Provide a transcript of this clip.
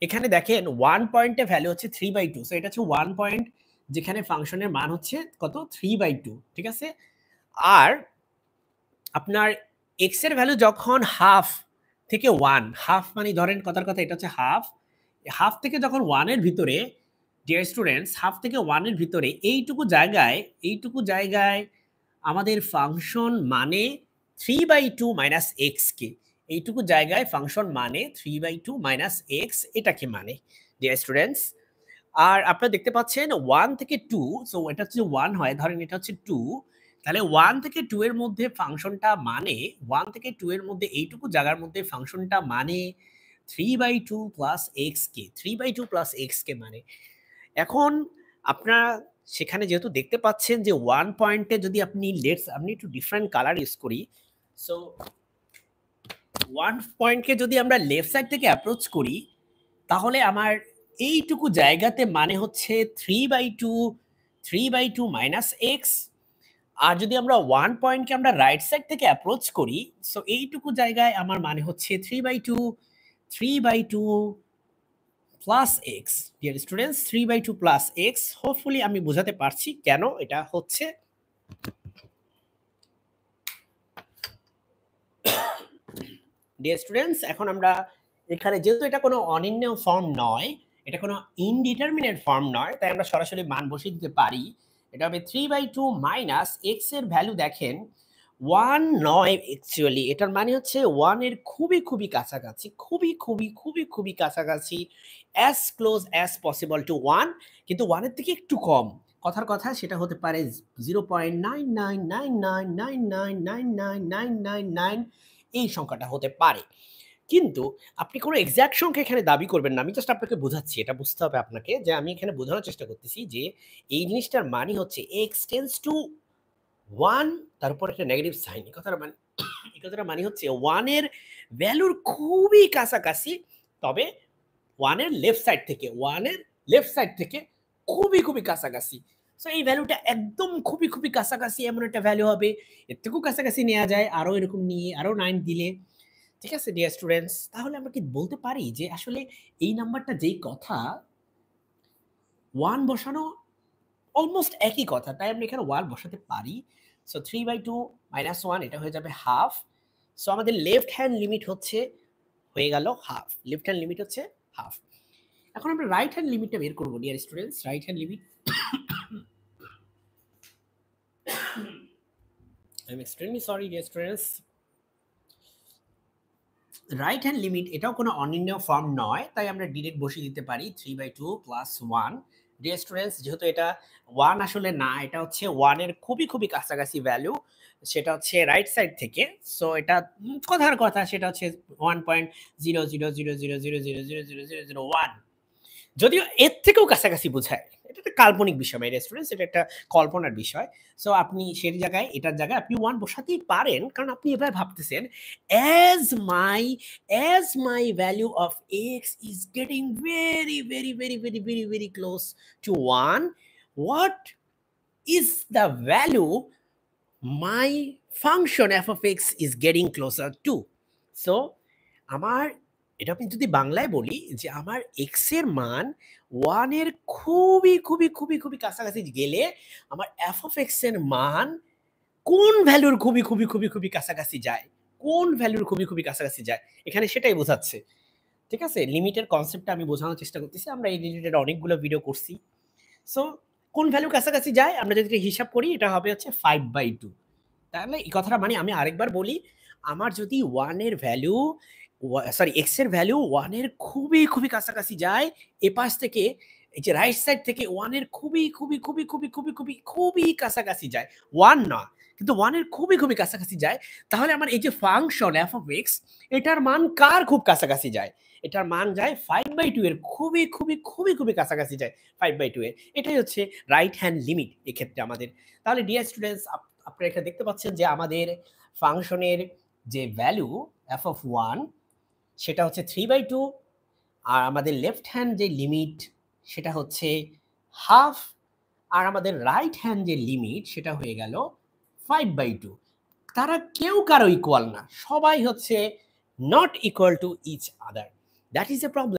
এখানে দেখেন 1 পয়েন্টে ভ্যালু হচ্ছে 3/2, সো এটা হচ্ছে 1 পয়েন্ট যেখানে ফাংশনের মান হচ্ছে কত 3/2, ঠিক আছে। আর আপনার x এর ভ্যালু যখন হাফ থেকে 1, হাফ মানে ধরেন কথার কথা এটা হচ্ছে হাফ, হাফ থেকে যখন 1 এর ভিতরে ডিয়ার স্টুডেন্টস, হাফ থেকে 1 এর ভিতরে এইটুকু জায়গায় আমাদের ফাংশন মানে 3/2 মাইনাস এক্স কে, এইটুকু জায়গায় ফাংশন মানে 3/2 মাইনাস এক্স, এটাকে মানে ডিয়ার স্টুডেন্টস। আর আপনারা দেখতে পাচ্ছেন 1 থেকে 2, সো এটা হচ্ছে 1 হয়, ধরেন এটা হচ্ছে 2, তাহলে 1 থেকে 2 এর মধ্যে ফাংশনটা মানে 1 থেকে 2 এর মধ্যে এইটুকু জায়গার মধ্যে ফাংশনটা মানে 3/2 প্লাস এক্স কে, 3/2 প্লাস এক্স কে মানে। এখন আপনারা সেখানে যেহেতু দেখতে পাচ্ছেন যে 1 পয়েন্টে যদি আপনি আপনি একটু ডিফারেন্ট কালার ইউজ করি, সো 1 পয়েন্টকে যদি আমরা লেফট সাইড থেকে অ্যাপ্রোচ করি তাহলে আমার এইটুকু জায়গাতে মানে হচ্ছে 3/2 মাইনাস এক্স। আর যদি আমরা 1 পয়েন্টকে আমরা রাইট সাইড থেকে অ্যাপ্রোচ করি, সো এইটুকু জায়গায় আমার মানে হচ্ছে 3/2 plus x. Dear students, 3/2 plus x, hopefully আমি বোঝাতে পারছি কেন এটা হচ্ছে। ডিয়ার স্টুডেন্টস, এখন আমরা এখানে যেহেতু এটা কোনো অনির্ণয় ফর্ম নয়, এটা কোনো ইনডিটারমিনেট ফর্ম নয়, তাই আমরা সরাসরি মান বসিয়ে দিতে পারি। এটা হবে 3/2 মাইনাস এক্স এর ভ্যালু দেখেন 1 নয়, অ্যাকচুয়ালি এটার মানে হচ্ছে 1 এর খুবই কাছাকাছি, খুবই কাছাকাছি, as close as possible to 1, কিন্তু 1 এর থেকে একটু কম। কথার কথা সেটা হতে পারে 0.9999999999 এই সংখ্যাটা হতে পারে। কিন্তু আপনি কোনো এক্সাক্ট সংখ্যা এখানে দাবি করবেন না, আমি জাস্ট আপনাকে বোঝাচ্ছি, এটা বুঝতে হবে আপনাকে যে আমি এখানে বোঝানোর চেষ্টা করতেছি যে এই জিনিসটার মানে হচ্ছে x টেন্ডস টু 1, তার উপর একটা নেগেটিভ সাইন। এই কথাটা মানে হচ্ছে 1 এর ভ্যালুর খুবই কাছাকাছি, তবে 1 এর লেফট সাইড থেকে খুবই কাছাকাছি। সো এই ভ্যালুটা একদম খুবই কাছাকাছি এমন একটা ভ্যালু হবে। এর থেকেও কাছাকাছি নেওয়া যায়, আরো এরকম নিয়ে আরো 9 দিলে, ঠিক আছে ডিয়ার স্টুডেন্টস। তাহলে আমরা কি বলতে পারি যে আসলে এই নাম্বারটা যেই কথা 1 বসানো অলমোস্ট একই কথা, তাই আমরা এখানে 1 বসাতে পারি। সো 3/2 মাইনাস 1 এটা হয়ে যাবে হাফ। সো আমাদের লেফট হ্যান্ড লিমিট হচ্ছে হয়ে গেল হাফ, লেফট হ্যান্ড লিমিট হচ্ছে হাফ। এখন আমরা রাইট হ্যান্ড লিমিটটা বের করব dear students. Right hand limit, I am extremely sorry dear students. Right hand limit এটাও কোনো অনির্ণয় ফর্ম নয়, তাই আমরা ডিরেক্ট বসিয়ে দিতে পারি 3/2 প্লাস 1। ডিয়ার স্টুডেন্টস, যেহেতু এটা 1 আসলে না, এটা হচ্ছে 1 এর খুবই কাছাকাছি ভ্যালু, সেটা হচ্ছে রাইট সাইড থেকে। সো এটা কথার কথা সেটা হচ্ছে 1.00000000001, যদিও এর থেকেও কাছাকাছি বোঝায়। এটা একটা কাল্পনিক বিষয় মাই স্টুডেন্টস, এটা একটা কল্পনার বিষয়। সো আপনি সেই জায়গায় এটার জায়গায় আপনি 1 বসাতেই পারেন, কারণ আপনি এভাবে ভাবতেছেন as my value of x is getting very close to 1, what is the value my function f of x is getting closer to? So আমার এটা আমি যদি বাংলায় বলি যে আমার x এর মান 1 এর খুবই কাছাকাছি গেলে আমার f of x এর মান কোন ভ্যালুর খুবই কাছাকাছি যায়, কোন ভ্যালুর খুবই কাছাকাছি যায়, এখানে সেটাই বোঝাচ্ছে। ঠিক আছে, লিমিটের কনসেপ্টটা আমি বোঝানোর চেষ্টা করতেছি, আমরা এই রিলেটেড অনেকগুলো ভিডিও করছি। সো কোন ভ্যালু কাছাকাছি যায় আমরা যদি হিসাব করি এটা হবে হচ্ছে 5/2। তাহলে এই কথাটা মানে আমি আরেকবার বলি, আমার যদি 1 এর ভ্যালু x এর ভ্যালু 1 এর খুবই কাছাকাছি যায়, এ পাশ থেকে এই যে রাইট সাইড থেকে 1 এর খুবই কাছাকাছি যায়, 1 না কিন্তু 1 এর খুবই কাছাকাছি যায়, তাহলে আমার এই যে ফাংশন f of x এটার মান কার খুব কাছাকাছি যায়? এটার মান যায় 5/2 এর খুবই কাছাকাছি যায় 5/2 এর। এটাই হচ্ছে রাইট হ্যান্ড লিমিট এক্ষেত্রে আমাদের। তাহলে ডিয়ার স্টুডেন্টস, আপনারা এখানে দেখতে পাচ্ছেন যে আমাদের ফাংশনের যে ভ্যালু f of 1 সেটা হচ্ছে 3/2, আর আমাদের লেফট হ্যান্ড যে লিমিট সেটা হচ্ছে হাফ, আর আমাদের রাইট হ্যান্ড যে লিমিট সেটা হয়ে গেল 5/2। তারা কেউ কারো ইকুয়াল না, সবাই হচ্ছে not equal to each other. That is a problem.